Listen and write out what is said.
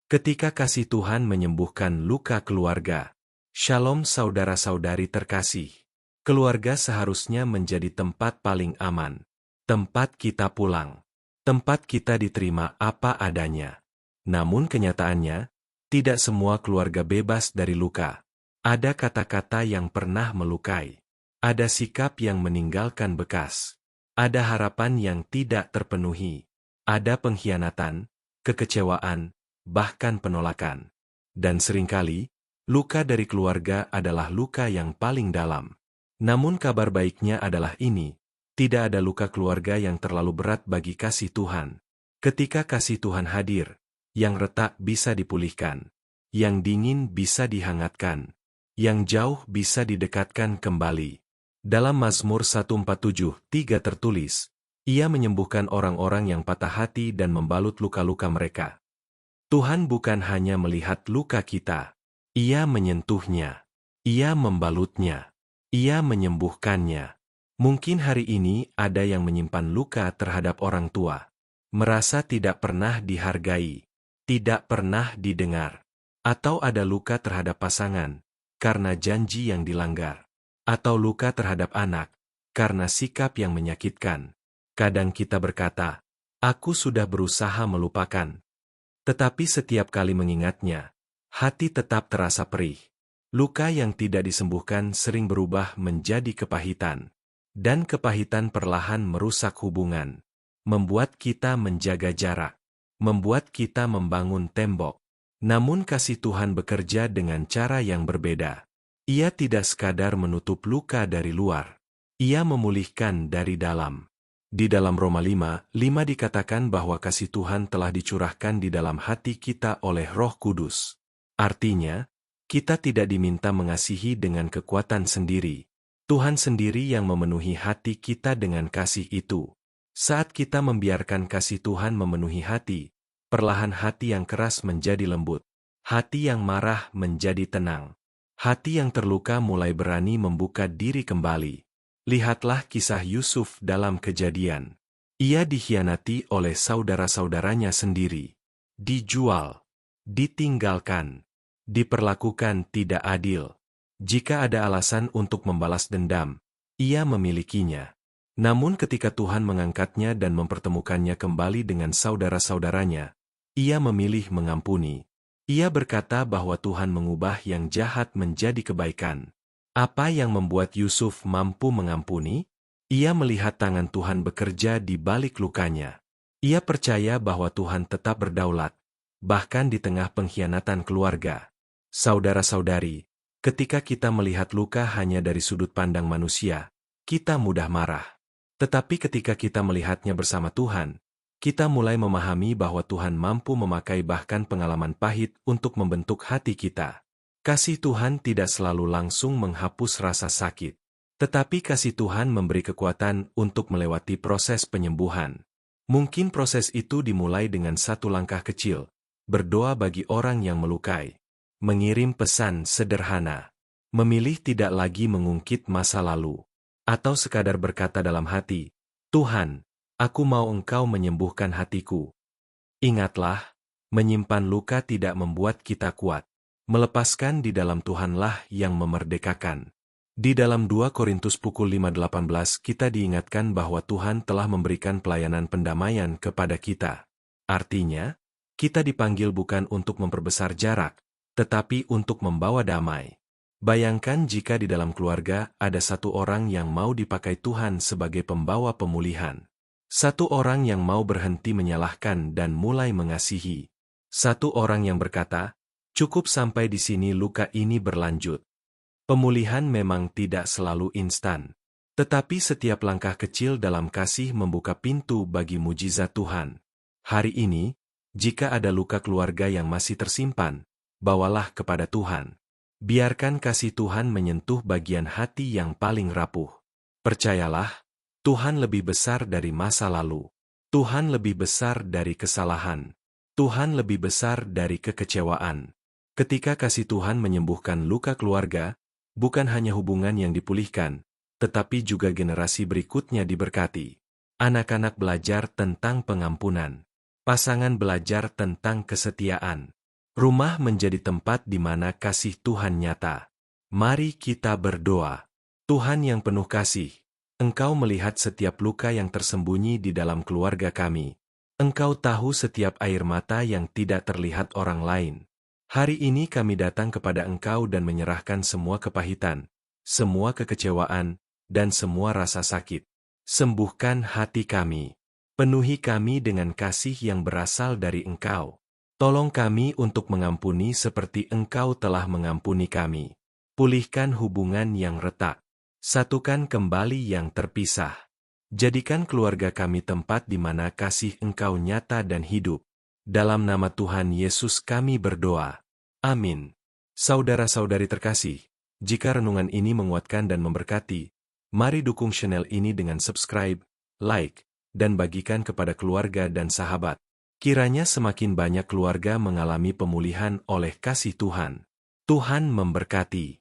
Ketika kasih Tuhan menyembuhkan luka keluarga. Shalom saudara-saudari terkasih. Keluarga seharusnya menjadi tempat paling aman. Tempat kita pulang. Tempat kita diterima apa adanya. Namun kenyataannya, tidak semua keluarga bebas dari luka. Ada kata-kata yang pernah melukai. Ada sikap yang meninggalkan bekas. Ada harapan yang tidak terpenuhi. Ada pengkhianatan, kekecewaan, bahkan penolakan. Dan seringkali, luka dari keluarga adalah luka yang paling dalam. Namun kabar baiknya adalah ini, tidak ada luka keluarga yang terlalu berat bagi kasih Tuhan. Ketika kasih Tuhan hadir, yang retak bisa dipulihkan, yang dingin bisa dihangatkan, yang jauh bisa didekatkan kembali. Dalam Mazmur 147:3 tertulis, Ia menyembuhkan orang-orang yang patah hati dan membalut luka-luka mereka. Tuhan bukan hanya melihat luka kita, Ia menyentuhnya, Ia membalutnya, Ia menyembuhkannya. Mungkin hari ini ada yang menyimpan luka terhadap orang tua, merasa tidak pernah dihargai, tidak pernah didengar, atau ada luka terhadap pasangan, karena janji yang dilanggar, atau luka terhadap anak, karena sikap yang menyakitkan. Kadang kita berkata, "Aku sudah berusaha melupakan." Tetapi setiap kali mengingatnya, hati tetap terasa perih. Luka yang tidak disembuhkan sering berubah menjadi kepahitan. Dan kepahitan perlahan merusak hubungan. Membuat kita menjaga jarak. Membuat kita membangun tembok. Namun kasih Tuhan bekerja dengan cara yang berbeda. Ia tidak sekadar menutup luka dari luar. Ia memulihkan dari dalam. Di dalam Roma 5:5 dikatakan bahwa kasih Tuhan telah dicurahkan di dalam hati kita oleh Roh Kudus. Artinya, kita tidak diminta mengasihi dengan kekuatan sendiri. Tuhan sendiri yang memenuhi hati kita dengan kasih itu. Saat kita membiarkan kasih Tuhan memenuhi hati, perlahan hati yang keras menjadi lembut. Hati yang marah menjadi tenang. Hati yang terluka mulai berani membuka diri kembali. Lihatlah kisah Yusuf dalam Kejadian. Ia dikhianati oleh saudara-saudaranya sendiri. Dijual. Ditinggalkan. Diperlakukan tidak adil. Jika ada alasan untuk membalas dendam, ia memilikinya. Namun ketika Tuhan mengangkatnya dan mempertemukannya kembali dengan saudara-saudaranya, ia memilih mengampuni. Ia berkata bahwa Tuhan mengubah yang jahat menjadi kebaikan. Apa yang membuat Yusuf mampu mengampuni? Ia melihat tangan Tuhan bekerja di balik lukanya. Ia percaya bahwa Tuhan tetap berdaulat, bahkan di tengah pengkhianatan keluarga. Saudara-saudari, ketika kita melihat luka hanya dari sudut pandang manusia, kita mudah marah. Tetapi ketika kita melihatnya bersama Tuhan, kita mulai memahami bahwa Tuhan mampu memakai bahkan pengalaman pahit untuk membentuk hati kita. Kasih Tuhan tidak selalu langsung menghapus rasa sakit. Tetapi kasih Tuhan memberi kekuatan untuk melewati proses penyembuhan. Mungkin proses itu dimulai dengan satu langkah kecil, berdoa bagi orang yang melukai. Mengirim pesan sederhana. Memilih tidak lagi mengungkit masa lalu. Atau sekadar berkata dalam hati, "Tuhan, aku mau Engkau menyembuhkan hatiku." Ingatlah, menyimpan luka tidak membuat kita kuat. Melepaskan di dalam Tuhanlah yang memerdekakan. Di dalam 2 Korintus 5:18 kita diingatkan bahwa Tuhan telah memberikan pelayanan pendamaian kepada kita. Artinya, kita dipanggil bukan untuk memperbesar jarak, tetapi untuk membawa damai. Bayangkan jika di dalam keluarga ada satu orang yang mau dipakai Tuhan sebagai pembawa pemulihan. Satu orang yang mau berhenti menyalahkan dan mulai mengasihi. Satu orang yang berkata, "Cukup sampai di sini, luka ini berlanjut." Pemulihan memang tidak selalu instan. Tetapi setiap langkah kecil dalam kasih membuka pintu bagi mujizat Tuhan. Hari ini, jika ada luka keluarga yang masih tersimpan, bawalah kepada Tuhan. Biarkan kasih Tuhan menyentuh bagian hati yang paling rapuh. Percayalah, Tuhan lebih besar dari masa lalu. Tuhan lebih besar dari kesalahan. Tuhan lebih besar dari kekecewaan. Ketika kasih Tuhan menyembuhkan luka keluarga, bukan hanya hubungan yang dipulihkan, tetapi juga generasi berikutnya diberkati. Anak-anak belajar tentang pengampunan. Pasangan belajar tentang kesetiaan. Rumah menjadi tempat di mana kasih Tuhan nyata. Mari kita berdoa. Tuhan yang penuh kasih, Engkau melihat setiap luka yang tersembunyi di dalam keluarga kami. Engkau tahu setiap air mata yang tidak terlihat orang lain. Hari ini kami datang kepada Engkau dan menyerahkan semua kepahitan, semua kekecewaan, dan semua rasa sakit. Sembuhkan hati kami. Penuhi kami dengan kasih yang berasal dari Engkau. Tolong kami untuk mengampuni seperti Engkau telah mengampuni kami. Pulihkan hubungan yang retak. Satukan kembali yang terpisah. Jadikan keluarga kami tempat di mana kasih Engkau nyata dan hidup. Dalam nama Tuhan Yesus kami berdoa. Amin. Saudara-saudari terkasih, jika renungan ini menguatkan dan memberkati, mari dukung channel ini dengan subscribe, like, dan bagikan kepada keluarga dan sahabat. Kiranya semakin banyak keluarga mengalami pemulihan oleh kasih Tuhan. Tuhan memberkati.